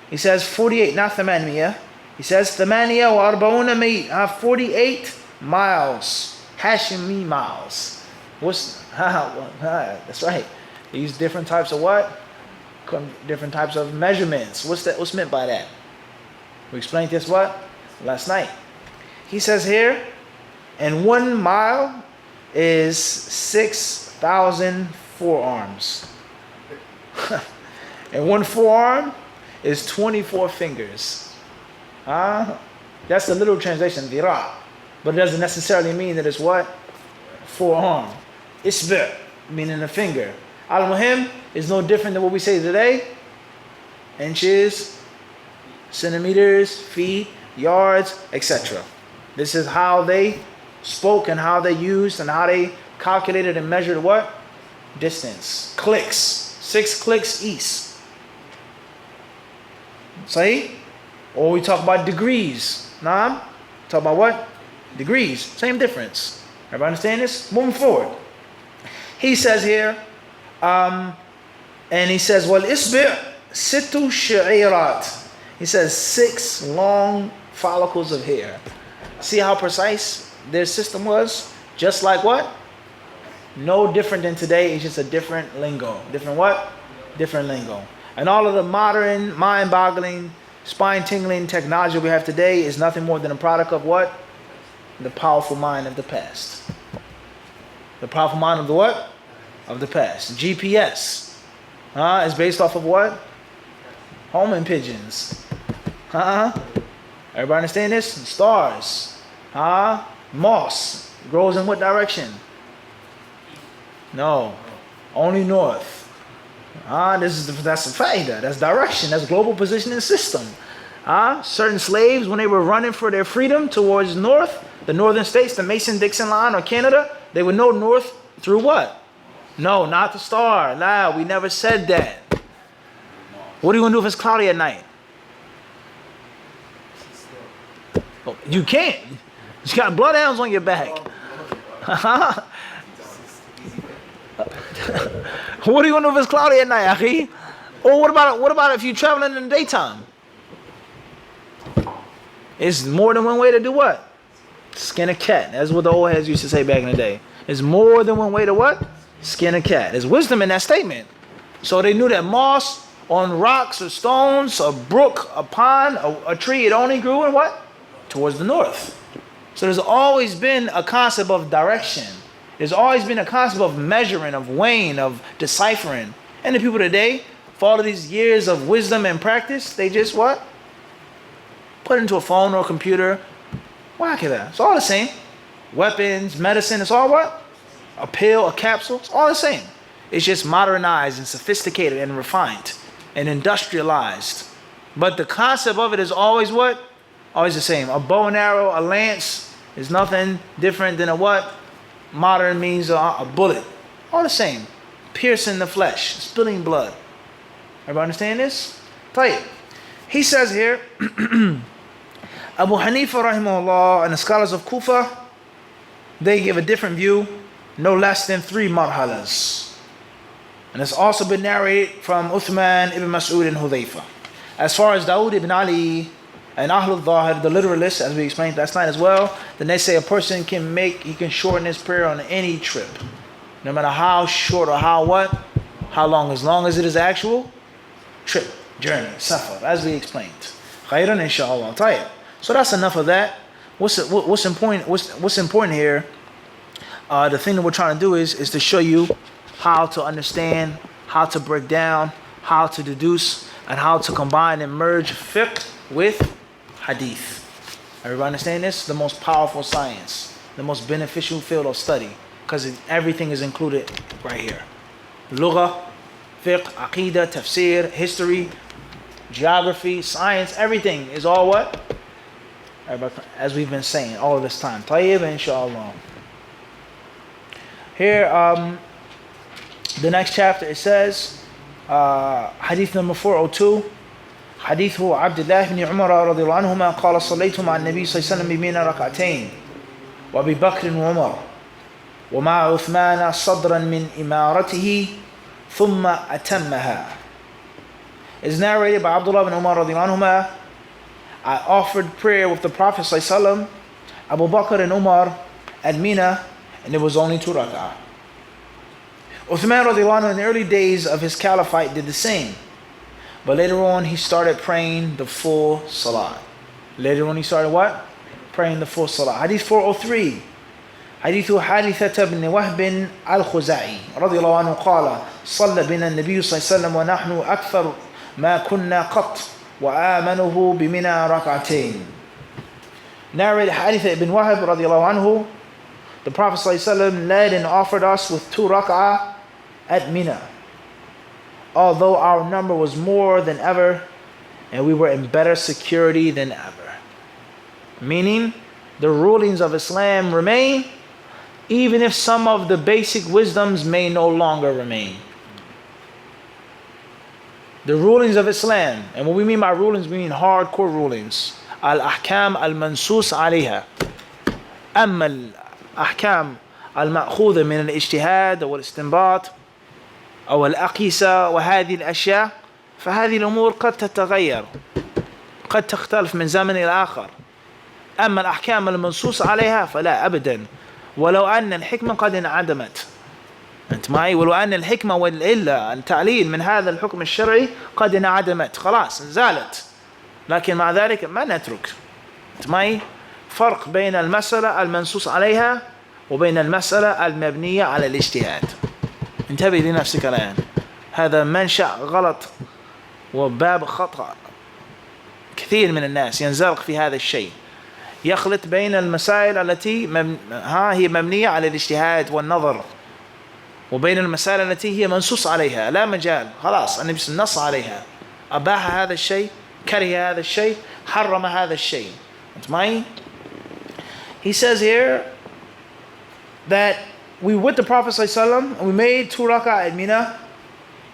S1: He says 48, not ثمانية. He says, ثمانية وأربعون ميل. 48 miles. Hashimi miles. That's right. They use different types of what? Different types of measurements. What's meant by that? We explained this what? Last night. He says here, and 1 mile is 6,000 forearms. And 1 forearm is 24 fingers. That's the literal translation, dhira. But it doesn't necessarily mean that it's what? Forearm. Isbi', meaning a finger. Al-Muhim is no different than what we say today. Inches, centimeters, feet, yards, etc. This is how they spoke and how they used and how they calculated and measured what? Distance. Clicks. 6 clicks east. Say? Or we talk about degrees. Naam? Talk about what? Degrees. Same difference. Everybody understand this? Moving forward. He says here, and he says, wal-isbi' 6 sha'irat. He says 6 long follicles of hair. See how precise their system was? Just like what? No different than today. It's just a different lingo. Different what? Different lingo. And all of the modern, mind-boggling, spine-tingling technology we have today is nothing more than a product of what? The powerful mind of the past. The powerful mind of the what? Of the past. GPS is based off of what? Homing pigeons. Everybody understand this? Stars. Moss. grows in what direction? No, only north. That's a faida. That's direction. That's global positioning system. Certain slaves, when they were running for their freedom towards north, the northern states, the Mason-Dixon line or Canada, they would know north through what? No, not the star. Nah, we never said that. What are you going to do if it's cloudy at night? Oh, you can't. You got bloodhounds on your back. What are you going to do if it's cloudy at night, akhi? Or what about if you're traveling in the daytime? It's more than one way to do what? Skin a cat. That's what the old heads used to say back in the day. It's more than one way to what? Skin a cat. There's wisdom in that statement. So they knew that moss on rocks or stones, a brook, a pond, a tree, it only grew in what? Towards the north. So there's always been a concept of direction. There's always been a concept of measuring, of weighing, of deciphering. And the people today, for all of these years of wisdom and practice, they just what? Put it into a phone or a computer. Whack it out. It's all the same. Weapons, medicine, it's all what? A pill, a capsule, it's all the same. It's just modernized and sophisticated and refined and industrialized. But the concept of it is always what? Always the same. A bow and arrow, a lance is nothing different than a what? Modern means a bullet. All the same. Piercing the flesh, spilling blood. Everybody understand this? Tayyib. He says here, Abu Hanifa rahimahullah and the scholars of Kufa, they give a different view, no less than 3 marhalas. And it's also been narrated from Uthman ibn Mas'ud and Hudhayfa. As far as Dawood ibn Ali and Ahlul Zahir, the literalists, as we explained last night as well, then they say a person he can shorten his prayer on any trip. No matter how short or how long, as long as it is actual trip, journey, safar, as we explained. Khairan inshallah. Tayyib. So that's enough of that. What's important here, the thing that we're trying to do is to show you how to understand, how to break down, how to deduce, and how to combine and merge fiqh with hadith. Everybody understand this? The most powerful science, the most beneficial field of study, because everything is included right here. Lugha, fiqh, aqidah, tafsir, history, geography, science, everything is all what? As we've been saying all of this time. Tayyib, inshallah. Here, the next chapter, it says, hadith number 402, حديث عبد الله بن عمر رضي الله عنهما قال صليت مع النبي صلى الله عليه وسلم بمنى ركعتين وأبي بكر وعمر ومع عثمان صدرا من إمارته ثم أتمها. It's narrated by Abdullah ibn Umar رضي الله عنهما. I offered prayer with the Prophet صلى الله عليه وسلم, Abu Bakr and Umar at Mina, and it was only 2 rak'ah. Uthman رضي الله عنه in the early days of his caliphate did the same. But later on, he started praying the full salah. Later on, he started what? Praying the full salah. Hadith 403. حديث حارثة بن وهب الخزاعي رضي الله عنه قال صلى بنا النبي صلى الله عليه وسلم ونحن أكثر ما كنا قط وآمنه بمنى ركعتين. Narrated Hadith ibn Wahab رضي الله عنه, the Prophet صلى الله عليه وسلم led and offered us with 2 rak'ah at Mina, although our number was more than ever and we were in better security than ever. Meaning, the rulings of Islam remain, even if some of the basic wisdoms may no longer remain. The rulings of Islam, and what we mean by rulings, we mean hardcore rulings. Al-ahkam al-mansus alayha. Amma al-ahkam al-ma'khudha min al-ijtihad wal-istinbat أو الأقيسة وهذه الأشياء فهذه الأمور قد تتغير قد تختلف من زمن إلى آخر. أما الأحكام المنصوص عليها فلا أبدا، ولو أن الحكمة قد انعدمت. أنت معي؟ ولو أن الحكمة والإلا التعليل من هذا الحكم الشرعي قد انعدمت، خلاص زالت، لكن مع ذلك ما نترك. أنت معي؟ فرق بين المسألة المنصوص عليها وبين المسألة المبنية على الاجتهاد. انتبه لنفسك الآن، هذا منشأ غلط وباب خطأ. كثير من الناس ينزلق في هذا الشيء. يخلط بين المسائل التي هي مبنية على الاجتهاد والنظر وبين المسائل التي هي منصوص عليها لا مجال خلاص النبي نص عليها أباح هذا الشيء كره هذا الشيء حرم هذا الشيء. He says here that we with the Prophet ﷺ and we made 2 rak'ah at Mina.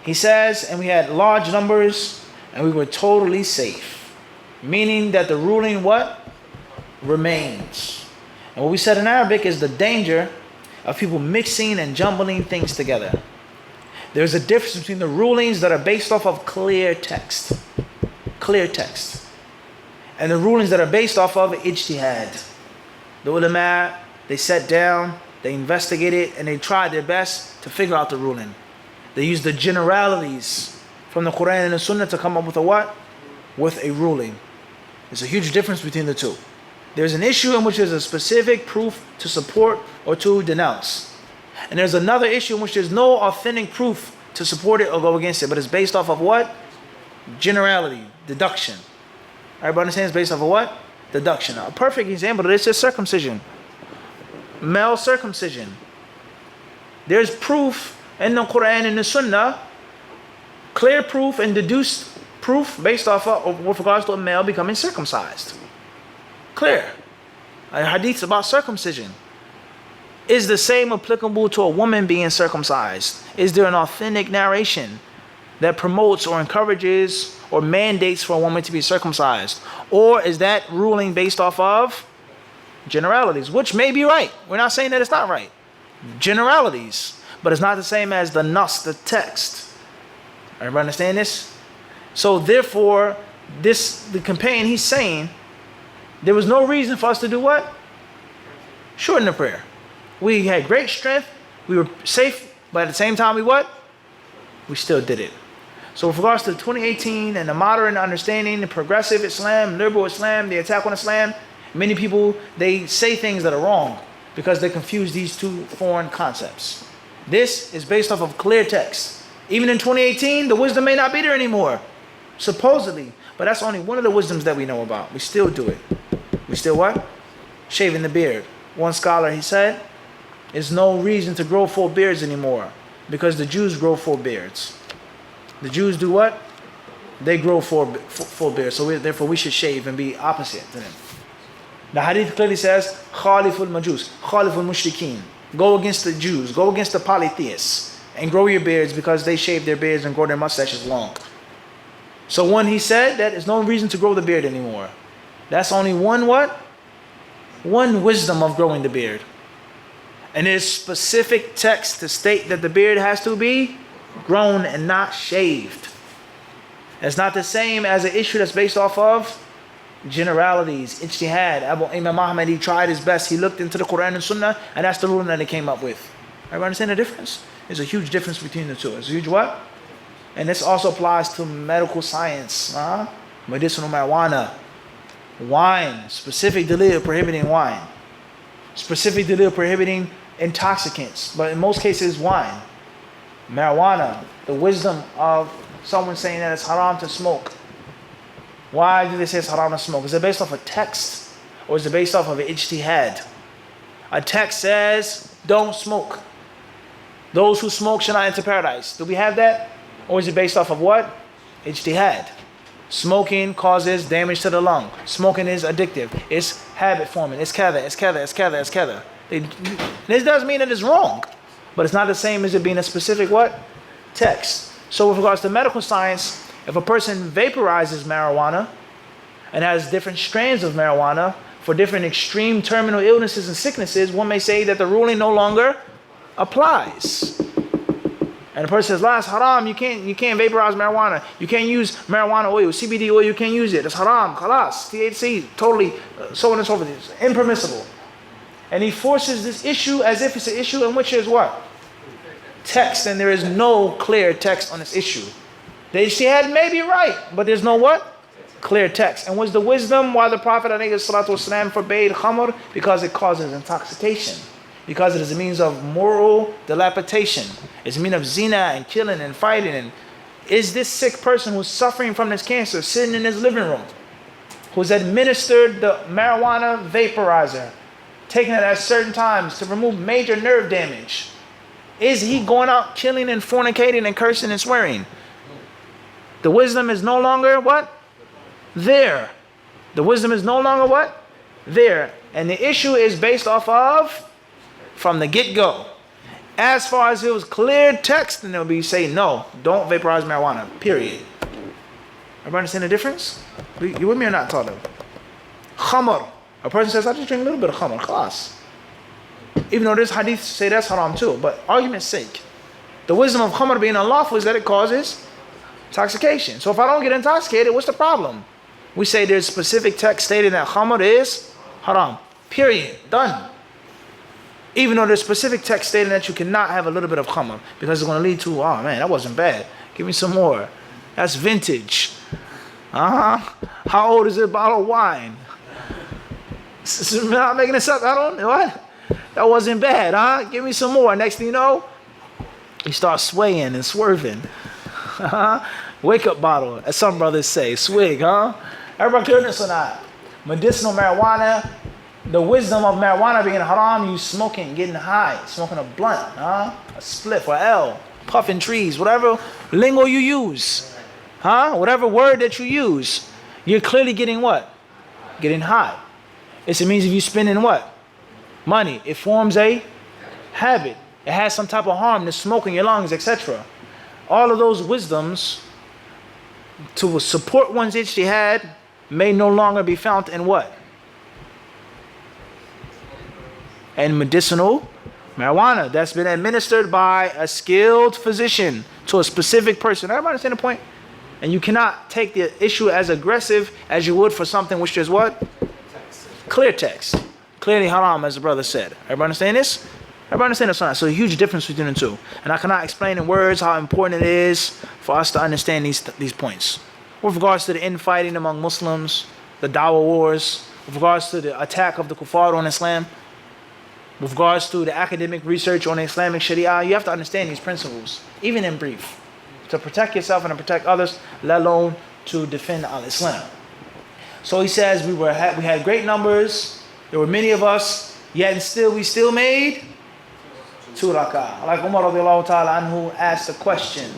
S1: He says, and we had large numbers and we were totally safe. Meaning that the ruling what? Remains. And what we said in Arabic is the danger of people mixing and jumbling things together. There's a difference between the rulings that are based off of clear text, and the rulings that are based off of ijtihad. The ulama, they sat down, they investigated, and they tried their best to figure out the ruling. They used the generalities from the Quran and the Sunnah to come up with a what? With a ruling. There's a huge difference between the two. There's an issue in which there's a specific proof to support or to denounce. And there's another issue in which there's no authentic proof to support it or go against it, but it's based off of what? Generality, deduction. Everybody understands it's based off of what? Deduction. Now, a perfect example of this is circumcision. Male circumcision. There's proof in the Quran and the Sunnah, clear proof and deduced proof based off of with regards to a male becoming circumcised. Clear. A hadith about circumcision. Is the same applicable to a woman being circumcised? Is there an authentic narration that promotes or encourages or mandates for a woman to be circumcised? Or is that ruling based off of generalities, which may be right? We're not saying that it's not right. Generalities. But it's not the same as the nas, the text. Everybody understand this? So therefore, the companion, he's saying, there was no reason for us to do what? Shorten the prayer. We had great strength, we were safe, but at the same time we what? We still did it. So with regards to 2018 and the modern understanding, the progressive Islam, liberal Islam, the attack on Islam, many people, they say things that are wrong because they confuse these two foreign concepts. This is based off of clear text. Even in 2018, the wisdom may not be there anymore, supposedly. But that's only one of the wisdoms that we know about. We still do it. We still what? Shaving the beard. One scholar, he said, there's no reason to grow full beards anymore because the Jews grow full beards. The Jews do what? They grow full beards. So therefore we should shave and be opposite to them. The hadith clearly says, Khaliful Majus, Khaliful Mushrikeen. Go against the Jews, go against the polytheists, and grow your beards because they shave their beards and grow their mustaches long. So when he said that there's no reason to grow the beard anymore, that's only one what? One wisdom of growing the beard. And there's specific text to state that the beard has to be grown and not shaved. It's not the same as an issue that's based off of generalities, ijtihad. Imam Ahmad, he tried his best. He looked into the Quran and Sunnah, and that's the ruling that he came up with. Everybody understand the difference? There's a huge difference between the two. It's a huge what? And this also applies to medical science. Medicinal marijuana. Wine. Specific dalil prohibiting wine. Specific dalil prohibiting intoxicants. But in most cases, wine. Marijuana. The wisdom of someone saying that it's haram to smoke. Why do they say it's haram to smoke? Is it based off a text? Or is it based off of an ijtihad? A text says, don't smoke. Those who smoke shall not enter paradise. Do we have that? Or is it based off of what? Ijtihad. Smoking causes damage to the lung. Smoking is addictive. It's habit forming. It's kada. This doesn't mean that it's wrong. But it's not the same as it being a specific what? Text. So with regards to medical science, if a person vaporizes marijuana and has different strains of marijuana for different extreme terminal illnesses and sicknesses, one may say that the ruling no longer applies. And the person says, "La, it's haram. You can't vaporize marijuana. You can't use marijuana oil, CBD oil. You can't use it. It's haram. Khalas, THC, totally, so on and so forth. It's impermissible." And he forces this issue as if it's an issue in which is what? Text, and there is no clear text on this issue. The ijtihad may be right, but there's no what? Clear text. And what's the wisdom why the Prophet ﷺ forbade khamr? Because it causes intoxication. Because it is a means of moral dilapidation. It's a means of zina and killing and fighting. And is this sick person who's suffering from this cancer sitting in his living room, who's administered the marijuana vaporizer, taking it at certain times to remove major nerve damage, is he going out killing and fornicating and cursing and swearing? The wisdom is no longer what? There. The wisdom is no longer what? There. And the issue is based off of from the get-go. As far as it was clear text, then it would be saying, no, don't vaporize marijuana, period. Everybody understand the difference? You with me or not, Talib? Khamr. A person says, I just drink a little bit of khamr, khalas. Even though this hadith say that's haram too, but argument's sake, the wisdom of khamr being unlawful is that it causes intoxication. So if I don't get intoxicated, what's the problem? We say there's specific text stating that khamr is haram, period, done. Even though there's specific text stating that you cannot have a little bit of khamr because it's going to lead to, oh man, that wasn't bad, give me some more. That's vintage. How old is a bottle of wine? I'm not making this up. I don't know what. That wasn't bad, huh? Give me some more. Next thing you know, you start swaying and swerving. Wake up bottle, as some brothers say. Swig, huh? Everybody clear this or not? Medicinal marijuana, the wisdom of marijuana being haram, you smoking, getting high, smoking a blunt, huh? A spliff or L, puffing trees, whatever lingo you use, huh? Whatever word that you use, you're clearly getting what? Getting high. It means if you're spending what? Money. It forms a habit. It has some type of harm to smoke in your lungs, etc. All of those wisdoms to support one's ijtihad may no longer be found in what? And medicinal marijuana that's been administered by a skilled physician to a specific person. Everybody understand the point? And you cannot take the issue as aggressive as you would for something which is what? Clear text. Clearly haram, as the brother said. Everybody understand this? Everybody understand this or not? So a huge difference between the two. And I cannot explain in words how important it is for us to understand these points. With regards to the infighting among Muslims, the Dawah wars, with regards to the attack of the kuffar on Islam, with regards to the academic research on Islamic Sharia, you have to understand these principles, even in brief, to protect yourself and to protect others, let alone to defend al-Islam. So he says we had great numbers, there were many of us, yet we still made 2 rak'ah. Like Umar radiallahu ta'ala anhu asked the question,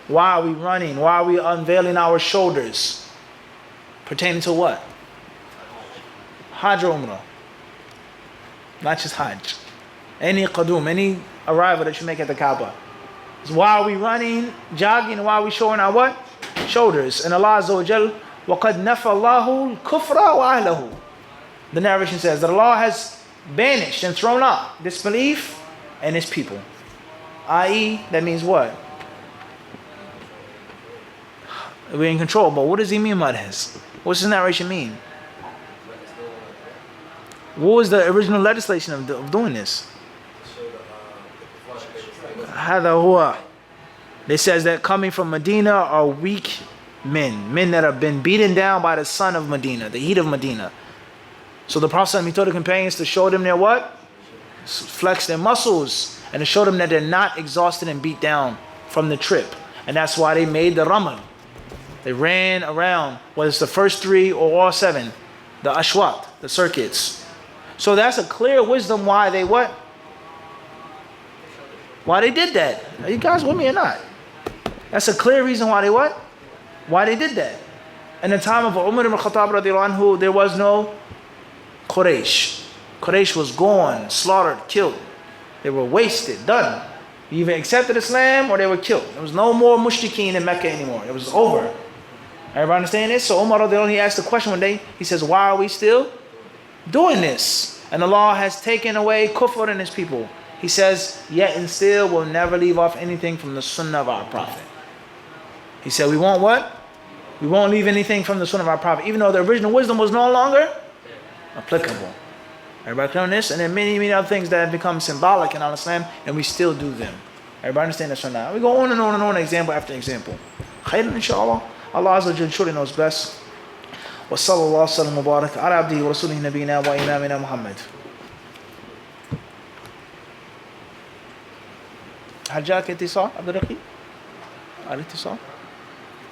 S1: why are we running? Why are we unveiling our shoulders? Pertaining to what? Hajj or Umrah. Not just Hajj. Any qadum, any arrival that you make at the Kaaba. Why are we running, jogging, why are we showing our what? Shoulders. And Allah Azza wa Jal, وَقَدْ نَفَى اللَّهُ الْكُفْرَ وَأَهْلَهُ. The narration says that Allah has banished and thrown out disbelief and His people. I.e., that means what? We're in control, but what does He mean by this? What's this narration mean? What was the original legislation of doing this? هذا هو. It says that coming from Medina are weak men that have been beaten down by the sun of Medina, the heat of Medina. So the Prophet, he told the companions to show them their what? Flex their muscles and to show them that they're not exhausted and beat down from the trip. And that's why they made the ramal. They ran around, whether it's the first 3 or all 7, the ashwat, the circuits. So that's a clear wisdom why they what? Why they did that. Are you guys with me or not? That's a clear reason why they what? Why they did that. In the time of Umar ibn Khattab radiallahu anhu, there was no Quraysh. Quraysh was gone, slaughtered, killed. They were wasted, done. You either accepted Islam or they were killed. There was no more mushrikeen in Mecca anymore. It was over. Everybody understand this? So Umar radiallahu anhu, he asked the question one day. He says, why are we still doing this? And Allah has taken away kufr in His people. He says, yet and still we'll never leave off anything from the sunnah of our Prophet. He said, we won't what? We won't leave anything from the sunnah of our Prophet, even though the original wisdom was no longer applicable. Everybody clear on this? And there are many, many other things that have become symbolic in Islam, and we still do them. Everybody understand the sunnah? We go on and on and on, example after example. Khairan inshallah. Allah Azza wa Jal surely knows best. Wa sallallahu sallam mubarak ala abdihi wa rasulihi nabiyina wa imamina Muhammad. هل جاءك اتصال عبد الرقيب؟ الاتصال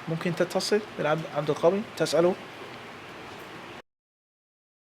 S1: ممكن تتصل بالعبد القوي تسأله